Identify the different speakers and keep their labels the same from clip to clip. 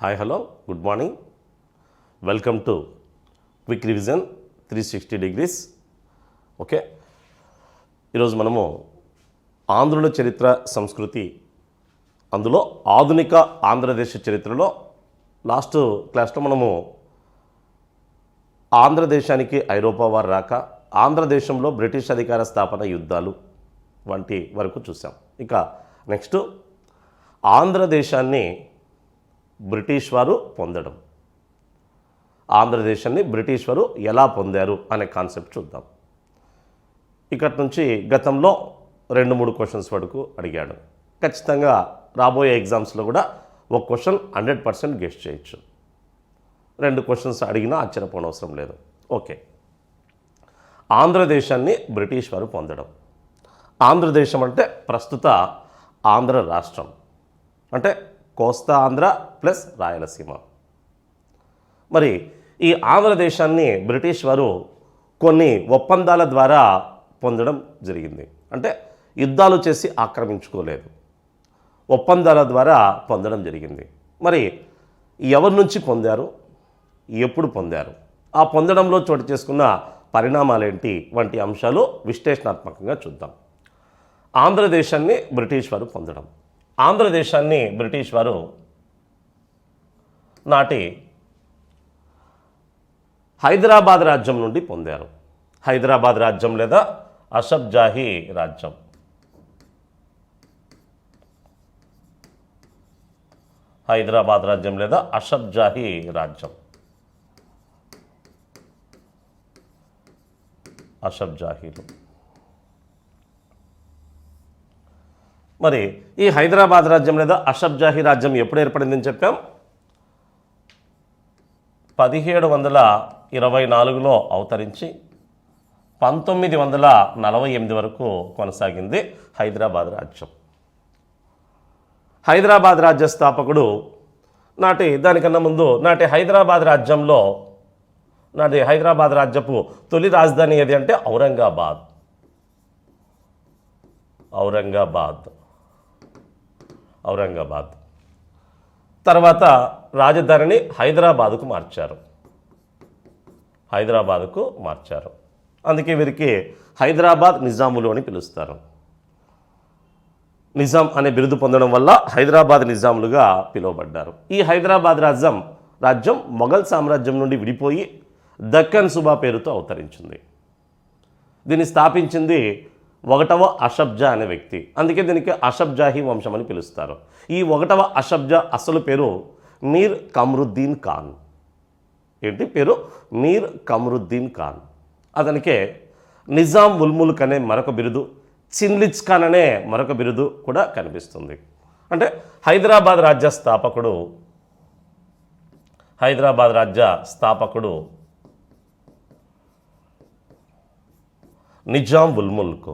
Speaker 1: Hi hello good morning welcome to quick revision 360 degrees. Okay, ఈరోజు మనము ఆంధ్రుల చరిత్ర సంస్కృతి, అందులో ఆధునిక ఆంధ్రదేశ చరిత్రలో లాస్ట్ క్లాస్లో మనము ఆంధ్రదేశానికి ఐరోపా వారు రాక, ఆంధ్రదేశంలో బ్రిటిష్ అధికార స్థాపన యుద్ధాలు వంటి వరకు చూసాం. ఇక నెక్స్ట్ ఆంధ్రదేశాన్ని బ్రిటిష్ వారు పొందడం, ఆంధ్రదేశాన్ని బ్రిటిష్ వారు ఎలా పొందారు అనే కాన్సెప్ట్ చూద్దాం. ఇక్కడి నుంచి గతంలో 2-3 క్వశ్చన్స్ వరకు అడిగాడు. ఖచ్చితంగా రాబోయే ఎగ్జామ్స్లో కూడా ఒక క్వశ్చన్ 100% గెస్ట్ చేయొచ్చు. 2 క్వశ్చన్స్ అడిగినా ఆశ్చర్యపోనవసరం లేదు. ఓకే, ఆంధ్రదేశాన్ని బ్రిటిష్ వారు పొందడం. ఆంధ్రదేశం అంటే ప్రస్తుత ఆంధ్ర రాష్ట్రం, అంటే కోస్తా ఆంధ్ర ప్లస్ రాయలసీమ. మరి ఈ ఆంధ్రదేశాన్ని బ్రిటిష్ వారు కొన్ని ఒప్పందాల ద్వారా పొందడం జరిగింది. అంటే యుద్ధాలు చేసి ఆక్రమించుకోలేదు, ఒప్పందాల ద్వారా పొందడం జరిగింది. మరి ఎవరి నుంచి పొందారు, ఎప్పుడు పొందారు, ఆ పొందడంలో చోటు చేసుకున్న పరిణామాలేంటి వంటి అంశాలు విశ్లేషణాత్మకంగా చూద్దాం. ఆంధ్రదేశాన్ని బ్రిటిష్ వారు పొందడం. ఆంధ్రదేశాన్ని బ్రిటిష్ వారు నాటి హైదరాబాద్ రాజ్యం నుండి పొందారు. హైదరాబాద్ రాజ్యం లేదా అసఫ్ జాహీ రాజ్యం. హైదరాబాద్ రాజ్యం లేదా అసఫ్ జాహీ రాజ్యం. అసఫ్ జాహీలు. మరి ఈ హైదరాబాద్ రాజ్యం లేదా అసఫ్ జాహీ రాజ్యం ఎప్పుడు ఏర్పడిందని చెప్పాం? 1724లో అవతరించి 1948 వరకు కొనసాగింది హైదరాబాద్ రాజ్యం. హైదరాబాద్ రాజ్య స్థాపకుడు దానికన్నా ముందు నాటి హైదరాబాద్ రాజ్యంలో హైదరాబాద్ రాజ్యపు తొలి రాజధాని ఏది అంటే ఔరంగాబాద్. ఔరంగాబాద్ తర్వాత రాజధానిని హైదరాబాదుకు మార్చారు. అందుకే వీరికి హైదరాబాద్ నిజాములు అని పిలుస్తారు. నిజాం అనే బిరుదు పొందడం వల్ల హైదరాబాద్ నిజాములుగా పిలువబడ్డారు. ఈ హైదరాబాద్ రాజ్యం మొఘల్ సామ్రాజ్యం నుండి విడిపోయి దక్కన్ సుబా పేరుతో అవతరించింది. దీన్ని స్థాపించింది 1వ అసఫ్ జా అనే వ్యక్తి. అందుకే దీనికి అసఫ్ జాహీ వంశం అని పిలుస్తారు. ఈ 1వ అసఫ్ జా అసలు పేరు మీర్ కమరుద్దీన్ ఖాన్. ఏంటి పేరు? మీర్ కమరుద్దీన్ ఖాన్. అతనికే నిజాం ఉల్ ముల్క్ అనే మరొక బిరుదు, చిన్లిచ్ ఖాన్ అనే మరొక బిరుదు కూడా కనిపిస్తుంది. అంటే హైదరాబాద్ రాజ్య స్థాపకుడు నిజాం ఉల్ ముల్క్.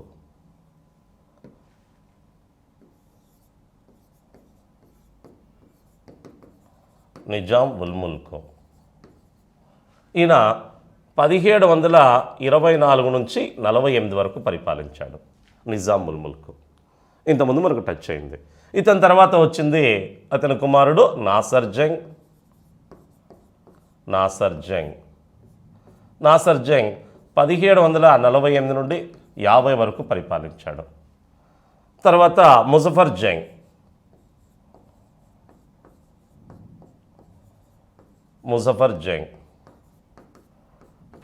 Speaker 1: ఈయన 1724 నుంచి 48 వరకు పరిపాలించాడు. నిజాం ఉల్ ముల్క్ ఇంతకుముందు మనకు టచ్ అయింది. ఇతని తర్వాత వచ్చింది అతని కుమారుడు నాసర్ జంగ్ 1748 నుండి 50 వరకు పరిపాలించాడు. తర్వాత ముజఫర్ జంగ్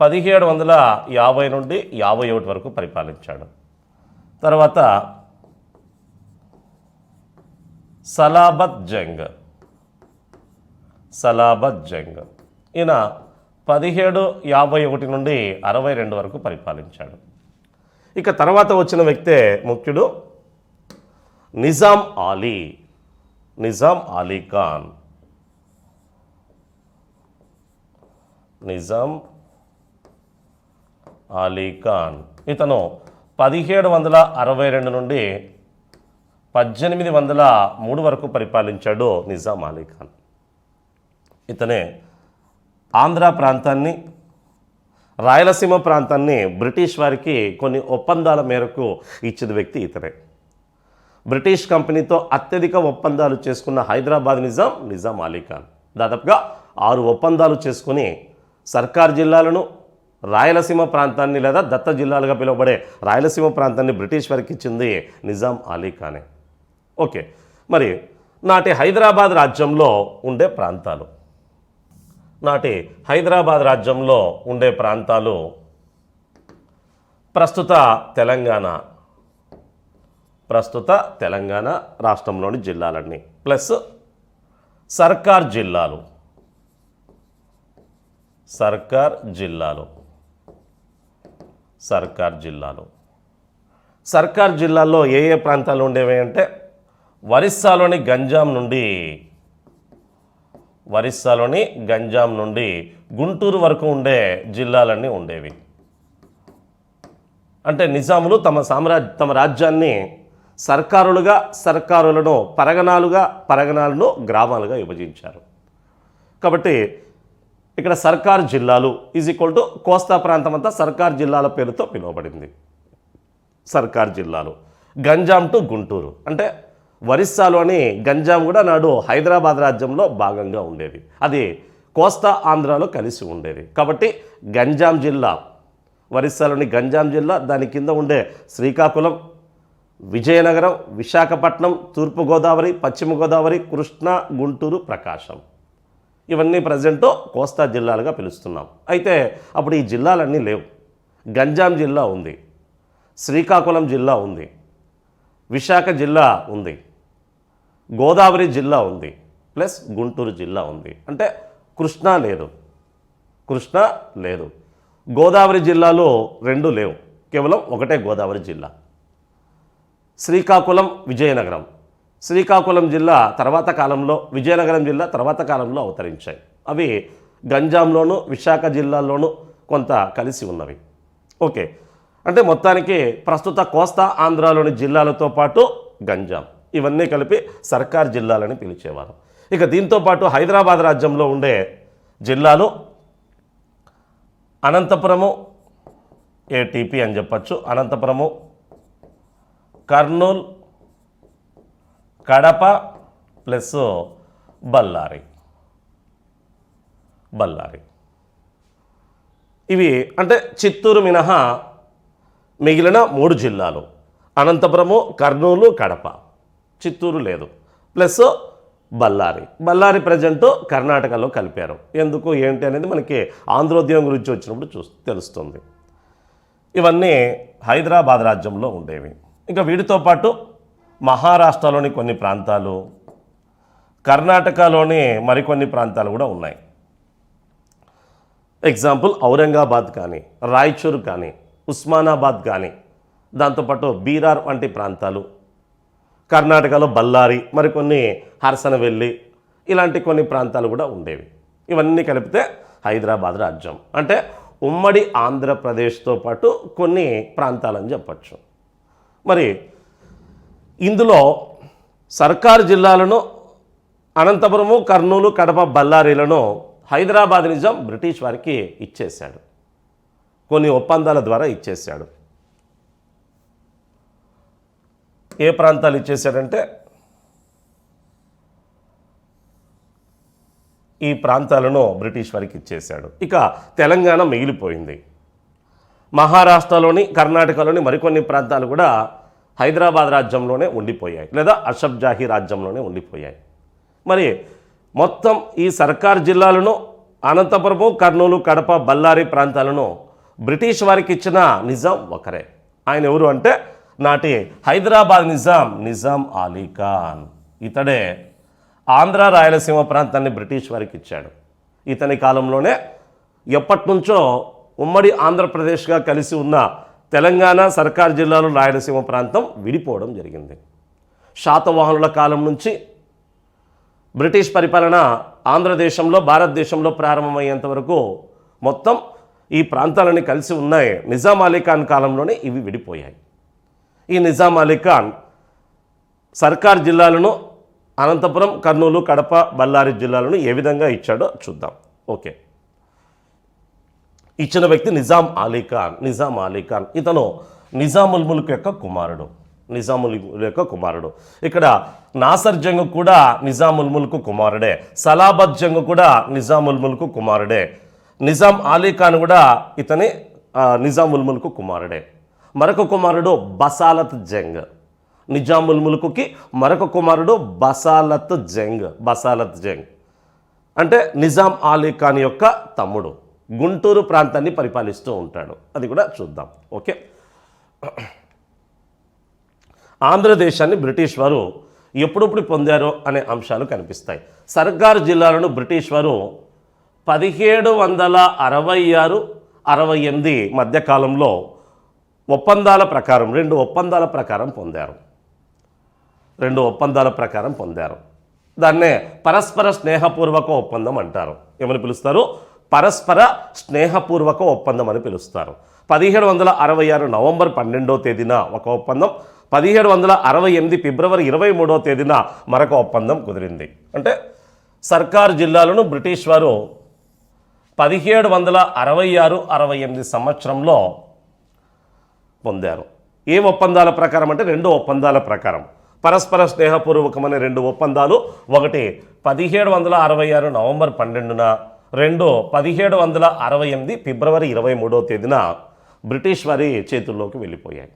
Speaker 1: 1750 నుండి 51 వరకు పరిపాలించాడు. తర్వాత సలాబత్ జంగ్ ఈయన 1751 నుండి 62 వరకు పరిపాలించాడు. ఇక తర్వాత వచ్చిన వ్యక్తే ముఖ్యుడు నిజాం అలీ ఖాన్. ఇతను 1762 నుండి 1803 వరకు పరిపాలించాడు. నిజాం అలీ ఖాన్ ఇతనే ఆంధ్ర ప్రాంతాన్ని, రాయలసీమ ప్రాంతాన్ని బ్రిటిష్ వారికి కొన్ని ఒప్పందాల మేరకు ఇచ్చిన వ్యక్తి ఇతనే. బ్రిటిష్ కంపెనీతో అత్యధిక ఒప్పందాలు చేసుకున్న హైదరాబాద్ నిజాం అలీ ఖాన్. దాదాపుగా 6 ఒప్పందాలు చేసుకుని సర్కార్ జిల్లాలను, రాయలసీమ ప్రాంతాన్ని లేదా దత్త జిల్లాలుగా పిలువబడే రాయలసీమ ప్రాంతాన్ని బ్రిటిష్ వారికి ఇచ్చింది నిజాం అలీ ఖానే. ఓకే, మరి నాటి హైదరాబాద్ రాజ్యంలో ఉండే ప్రాంతాలు, నాటి హైదరాబాద్ రాజ్యంలో ఉండే ప్రాంతాలు ప్రస్తుత తెలంగాణ రాష్ట్రంలోని జిల్లాలన్నీ ప్లస్ సర్కార్ జిల్లాలు. సర్కార్ జిల్లాల్లో ఏ ఏ ప్రాంతాలు ఉండేవి అంటే ఒరిస్సాలోని గంజాం నుండి గుంటూరు వరకు ఉండే జిల్లాలన్నీ ఉండేవి. అంటే నిజాములు తమ రాజ్యాన్ని సర్కారులను పరగణాలను గ్రామాలుగా విభజించారు. కాబట్టి ఇక్కడ సర్కార్ జిల్లాలు ఈజ్ ఈక్వల్ టు కోస్తా ప్రాంతం అంతా సర్కార్ జిల్లాల పేరుతో పిలువబడింది. సర్కార్ జిల్లాలు. గంజాం టు గుంటూరు అంటే ఒరిస్సాలోని గంజాం కూడా నాడు హైదరాబాద్ రాజ్యంలో భాగంగా ఉండేది. అది కోస్తా ఆంధ్రాలో కలిసి ఉండేది. కాబట్టి గంజాం జిల్లా, ఒరిస్సాలోని గంజాం జిల్లా, దాని కింద ఉండే శ్రీకాకుళం, విజయనగరం, విశాఖపట్నం, తూర్పుగోదావరి, పశ్చిమ గోదావరి, కృష్ణా, గుంటూరు, ప్రకాశం, ఇవన్నీ ప్రజెంట్ కోస్తా జిల్లాలుగా పిలుస్తున్నాం. అయితే అప్పుడు ఈ జిల్లాలన్నీ లేవు. గంజాం జిల్లా ఉంది, శ్రీకాకుళం జిల్లా ఉంది, విశాఖ జిల్లా ఉంది, గోదావరి జిల్లా ఉంది, ప్లస్ గుంటూరు జిల్లా ఉంది. అంటే కృష్ణా లేదు. గోదావరి జిల్లాలో 2 లేవు, కేవలం ఒకటే గోదావరి జిల్లా. శ్రీకాకుళం, శ్రీకాకుళం జిల్లా తర్వాత కాలంలో, విజయనగరం జిల్లా తర్వాత కాలంలో అవతరించాయి. అవి గంజాంలోను విశాఖ జిల్లాల్లోనూ కొంత కలిసి ఉన్నవి. ఓకే, అంటే మొత్తానికి ప్రస్తుత కోస్తా ఆంధ్రాలోని జిల్లాలతో పాటు గంజాం, ఇవన్నీ కలిపి సర్కార్ జిల్లాలని పిలిచేవారు. ఇక దీంతోపాటు హైదరాబాద్ రాజ్యంలో ఉండే జిల్లాలు అనంతపురము, ఏటీపీ అని చెప్పచ్చు, అనంతపురము, కర్నూలు, కడప ప్లస్ బళ్ళారి. ఇవి అంటే చిత్తూరు మినహా మిగిలిన 3 జిల్లాలు అనంతపురము, కర్నూలు, కడప. చిత్తూరు లేదు. ప్లస్ బళ్ళారి ప్రజెంట్ కర్ణాటకలో కలిపారు. ఎందుకు ఏంటి అనేది మనకి ఆంధ్రోద్యమం గురించి వచ్చినప్పుడు తెలుస్తుంది. ఇవన్నీ హైదరాబాద్ రాజ్యంలో ఉండేవి. ఇంకా వీటితో పాటు మహారాష్ట్రలోని కొన్ని ప్రాంతాలు, కర్ణాటకలోని మరికొన్ని ప్రాంతాలు కూడా ఉన్నాయి. ఎగ్జాంపుల్ ఔరంగాబాద్ కానీ, రాయచూర్ కానీ, ఉస్మానాబాద్ కానీ, దాంతోపాటు బీరార్ వంటి ప్రాంతాలు, కర్ణాటకలో బళ్ళారి, మరికొన్ని హర్సనవెల్లి, ఇలాంటి కొన్ని ప్రాంతాలు కూడా ఉండేవి. ఇవన్నీ కలిపితే హైదరాబాద్ రాజ్యం. అంటే ఉమ్మడి ఆంధ్రప్రదేశ్తో పాటు కొన్ని ప్రాంతాలని చెప్పచ్చు. మరి ఇందులో సర్కారు జిల్లాలను అనంతపురము, కర్నూలు, కడప, బళ్ళారీలను హైదరాబాద్ నిజాం బ్రిటిష్ వారికి ఇచ్చేశాడు. కొన్ని ఒప్పందాల ద్వారా ఇచ్చేశాడు. ఏ ప్రాంతాలు ఇచ్చేశాడంటే ఈ ప్రాంతాలను బ్రిటిష్ వారికి ఇచ్చేశాడు. ఇక తెలంగాణ మిగిలిపోయింది. మహారాష్ట్రలోని, కర్ణాటకలోని మరికొన్ని ప్రాంతాలు కూడా హైదరాబాద్ రాజ్యంలోనే ఉండిపోయాయి, లేదా అషఫ్ జాహీ రాజ్యంలోనే ఉండిపోయాయి. మరి మొత్తం ఈ సర్కార్ జిల్లాలను, అనంతపురము, కర్నూలు, కడప, బళ్ళారి ప్రాంతాలను బ్రిటిష్ వారికి ఇచ్చిన నిజాం ఒకరే. ఆయన ఎవరు అంటే నాటి హైదరాబాద్ నిజాం అలీ ఖాన్. ఇతడే ఆంధ్ర రాయలసీమ ప్రాంతాన్ని బ్రిటిష్ వారికి ఇచ్చాడు. ఇతని కాలంలోనే ఎప్పటి నుంచో ఉమ్మడి ఆంధ్రప్రదేశ్గా కలిసి ఉన్న తెలంగాణ, సర్కార్ జిల్లాలు, రాయలసీమ ప్రాంతం విడిపోవడం జరిగింది. శాతవాహనుల కాలం నుంచి బ్రిటిష్ పరిపాలన ఆంధ్రదేశంలో, భారతదేశంలో ప్రారంభమయ్యేంత వరకు మొత్తం ఈ ప్రాంతాలన్నీ కలిసి ఉన్నాయి. నిజాం అలీ ఖాన్ కాలంలోనే ఇవి విడిపోయాయి. ఈ నిజాం అలీ ఖాన్ సర్కార్ జిల్లాలను అనంతపురం, కర్నూలు, కడప, బళ్ళారి జిల్లాలను ఏ విధంగా ఇచ్చాడో చూద్దాం. ఓకే, ఇచ్చిన వ్యక్తి నిజాం అలీ ఖాన్. ఇతను నిజాముల్ ముల్క్ యొక్క కుమారుడు. నిజాముల్ యొక్క కుమారుడు. ఇక్కడ నాసర్ జంగ్ కూడా నిజాముల్ ముల్క్ కుమారుడే, సలాబత్ జంగ్ కూడా నిజాముల్ ముల్క్ కుమారుడే, నిజాం అలీ ఖాన్ కూడా ఇతని నిజాముల్ ముల్క్ కుమారుడే. మరొక కుమారుడు బసాలత్ జంగ్. నిజాముల్ ముల్క్కి మరొక కుమారుడు బసాలత్ జంగ్ అంటే నిజాం అలీ ఖాన్ యొక్క తమ్ముడు. గుంటూరు ప్రాంతాన్ని పరిపాలిస్తూ ఉంటాడు. అది కూడా చూద్దాం. ఓకే, ఆంధ్రదేశాన్ని బ్రిటిష్ వారు ఎప్పుడెప్పుడు పొందారో అనే అంశాలు కనిపిస్తాయి. సర్కార్ జిల్లాలను బ్రిటిష్ వారు 1766-68 మధ్యకాలంలో ఒప్పందాల ప్రకారం 2 ఒప్పందాల ప్రకారం పొందారు. దాన్నే పరస్పర స్నేహపూర్వక ఒప్పందం అంటారు. ఏమని పిలుస్తారు? పరస్పర స్నేహపూర్వక ఒప్పందం అని పిలుస్తారు. 1766 నవంబర్ 12వ తేదీన ఒక ఒప్పందం, 1768 ఫిబ్రవరి 23వ తేదీన మరొక ఒప్పందం కుదిరింది. అంటే సర్కార్ జిల్లాలను బ్రిటిష్ వారు 1766-68 సంవత్సరంలో పొందారు. ఏ ఒప్పందాల ప్రకారం అంటే 2 ఒప్పందాల ప్రకారం. పరస్పర స్నేహపూర్వకమైన 2 ఒప్పందాలు. ఒకటి 1766 నవంబర్ 12న, 2 1768 ఫిబ్రవరి 23వ తేదీన బ్రిటిష్ వారి చేతుల్లోకి వెళ్ళిపోయాయి.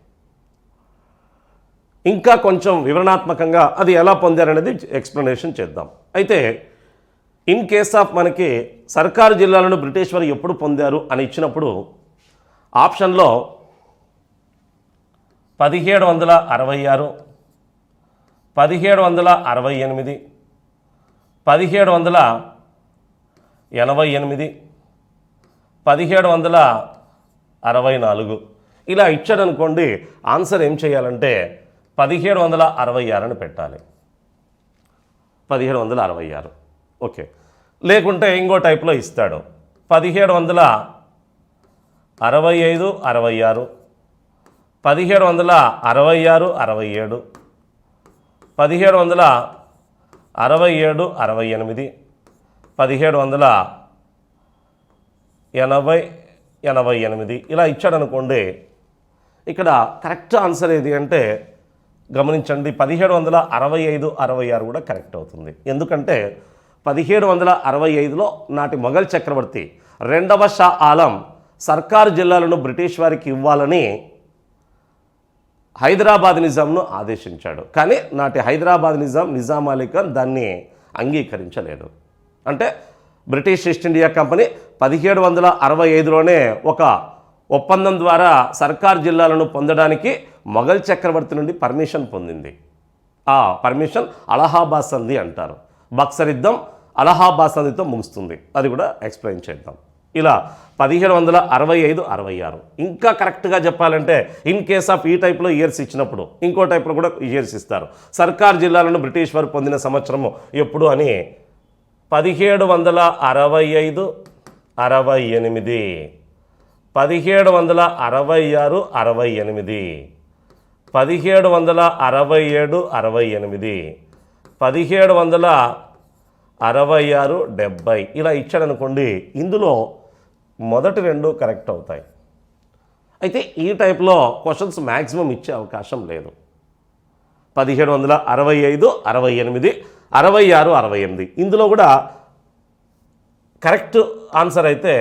Speaker 1: ఇంకా కొంచెం వివరణాత్మకంగా అది ఎలా పొందారనేది ఎక్స్ప్లెనేషన్ చేద్దాం. అయితే ఇన్ కేస్ ఆఫ్ మనకి సర్కారు జిల్లాలను బ్రిటిష్ వారు ఎప్పుడు పొందారు అని ఇచ్చినప్పుడు ఆప్షన్లో 1766, 1768, 1788, 1764 ఇలా ఇచ్చాడనుకోండి. ఆన్సర్ ఏం చేయాలంటే 1766 అని పెట్టాలి. 1766. ఓకే, లేకుంటే ఇంకో టైప్లో ఇస్తాడు 1765, 66, 1766, 67, 1767, 68, 1780, 88 ఇలా ఇచ్చాడనుకోండి. ఇక్కడ కరెక్ట్ ఆన్సర్ ఏది అంటే గమనించండి, 1765, 66 కూడా కరెక్ట్ అవుతుంది. ఎందుకంటే 1765లో నాటి మొఘల్ చక్రవర్తి 2వ షా ఆలం సర్కార్ జిల్లాలను బ్రిటిష్ వారికి ఇవ్వాలని హైదరాబాద్ నిజాంను ఆదేశించాడు. కానీ నాటి హైదరాబాద్ నిజాం అలీ ఖాన్ దాన్ని అంగీకరించలేదు. అంటే బ్రిటిష్ ఈస్ట్ ఇండియా కంపెనీ 1765లోనే ఒక ఒప్పందం ద్వారా సర్కార్ జిల్లాలను పొందడానికి మొఘల్ చక్రవర్తి నుండి పర్మిషన్ పొందింది. ఆ పర్మిషన్ అలహాబాద్ సంధి అంటారు. బక్సర్ యుద్ధం అలహాబాద్ సంధితో ముగుస్తుంది. అది కూడా ఎక్స్ప్లెయిన్ చేద్దాం. ఇలా 1765, 66 ఇంకా కరెక్ట్గా చెప్పాలంటే ఇన్ కేస్ ఆఫ్ ఈ టైప్లో ఇయర్స్ ఇచ్చినప్పుడు ఇంకో టైప్లో కూడా ఇయర్స్ ఇస్తారు. సర్కార్ జిల్లాలను బ్రిటిష్ వారు పొందిన సంవత్సరము ఎప్పుడు అని 1765, 68, 1766, 68, 1767, 68, 1766, 70 ఇలా ఇచ్చాడనుకోండి. ఇందులో మొదటి 2 కరెక్ట్ అవుతాయి. అయితే ఈ టైప్లో క్వశ్చన్స్ మ్యాక్సిమం ఇచ్చే అవకాశం లేదు. 1765, 68, 66, 68 ఇందులో కూడా కరెక్ట్ ఆన్సర్ అయితే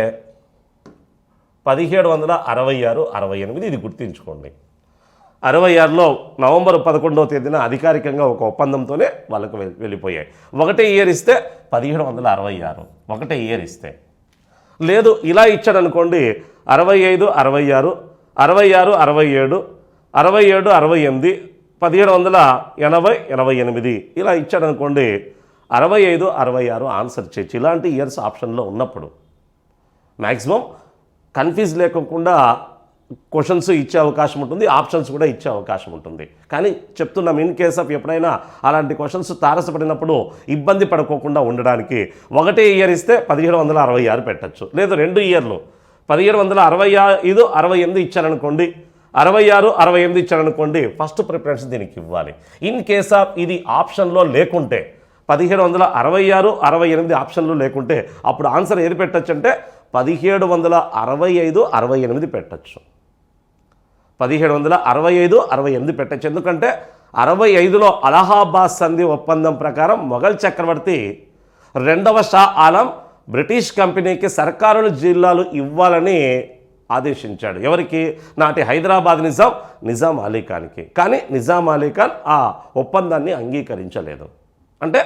Speaker 1: 1766, 68 ఇది గుర్తుంచుకోండి. 66లో నవంబర్ 11వ తేదీన అధికారికంగా ఒక ఒప్పందంతోనే వాళ్ళకు వెళ్ళిపోయాయి. ఒకటే ఇయర్ ఇస్తే 1766 ఒకటే ఇయర్ ఇస్తే. లేదు ఇలా ఇచ్చాడనుకోండి 65, 66, 66, 67, 67, 68, 1780, 88 ఇలా ఇచ్చాడనుకోండి 65, 66 ఆన్సర్ చేయొచ్చు. ఇలాంటి ఇయర్స్ ఆప్షన్లో ఉన్నప్పుడు మ్యాక్సిమం కన్ఫ్యూజ్ లేకుండా క్వశ్చన్స్ ఇచ్చే అవకాశం ఉంటుంది, ఆప్షన్స్ కూడా ఇచ్చే అవకాశం ఉంటుంది. కానీ చెప్తున్నాం ఇన్ కేస్ ఆఫ్ ఎప్పుడైనా అలాంటి క్వశ్చన్స్ తారసపడినప్పుడు ఇబ్బంది పడుకోకుండా ఉండడానికి ఒకటే ఇయర్ ఇస్తే 1766 పెట్టచ్చు. లేదు 2 ఇయర్లు 1765, 68 ఇచ్చారనుకోండి, 66, 68 ఇచ్చారనుకోండి, ఫస్ట్ ప్రిఫరెన్స్ దీనికి ఇవ్వాలి. ఇన్ కేస్ ఆఫ్ ఇది ఆప్షన్లో లేకుంటే 1766, 68 ఆప్షన్లో లేకుంటే అప్పుడు ఆన్సర్ ఏది పెట్టచ్చు అంటే 1765, 68 పెట్టచ్చు. 1765, 68 పెట్టచ్చు. ఎందుకంటే 65లో అలహాబాద్ సంధి ఒప్పందం ప్రకారం మొఘల్ చక్రవర్తి రెండవ షా ఆలం బ్రిటిష్ కంపెనీకి సర్కారుల జిల్లాలు ఇవ్వాలని ఆదేశించాడు. ఎవరికి? నాటి హైదరాబాద్ నిజాం అలీ ఖాన్కి. కానీ నిజాం అలీ ఖాన్ ఆ ఒప్పందాన్ని అంగీకరించలేదు. అంటే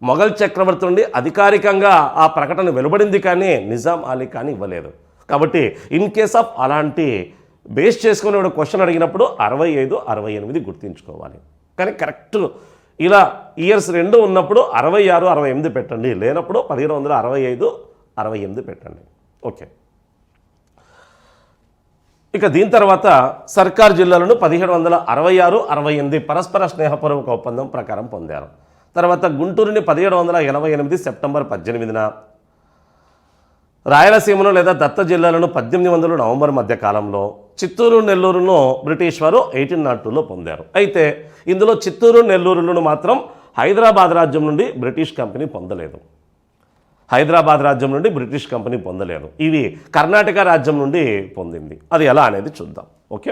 Speaker 1: మొఘల్ చక్రవర్తి నుండి అధికారికంగా ఆ ప్రకటన వెలువడింది, కానీ నిజాం అలీ ఖాన్ ఇవ్వలేదు. కాబట్టి ఇన్ కేస్ ఆఫ్ అలాంటి బేస్ చేసుకుని ఒక క్వశ్చన్ అడిగినప్పుడు 65, 68 గుర్తుంచుకోవాలి. కానీ కరెక్ట్ ఇలా ఇయర్స్ రెండు ఉన్నప్పుడు 66, 68 పెట్టండి, లేనప్పుడు 1765, 68 పెట్టండి. ఓకే. ఇక దీని తర్వాత సర్కార్ జిల్లాలను 1766, 68 పరస్పర స్నేహపూర్వక ఒప్పందం ప్రకారం పొందారు. తర్వాత గుంటూరుని 1788 సెప్టెంబర్ 18న, రాయలసీమను లేదా దత్త జిల్లాలను 1800 నవంబర్ మధ్య కాలంలో, చిత్తూరు నెల్లూరును బ్రిటిష్ వారు 1802లో పొందారు. అయితే ఇందులో చిత్తూరు నెల్లూరులను మాత్రం హైదరాబాద్ రాజ్యం నుండి బ్రిటిష్ కంపెనీ పొందలేదు. ఇవి కర్ణాటక రాజ్యం నుండి పొందింది. అది ఎలా అనేది చూద్దాం. ఓకే.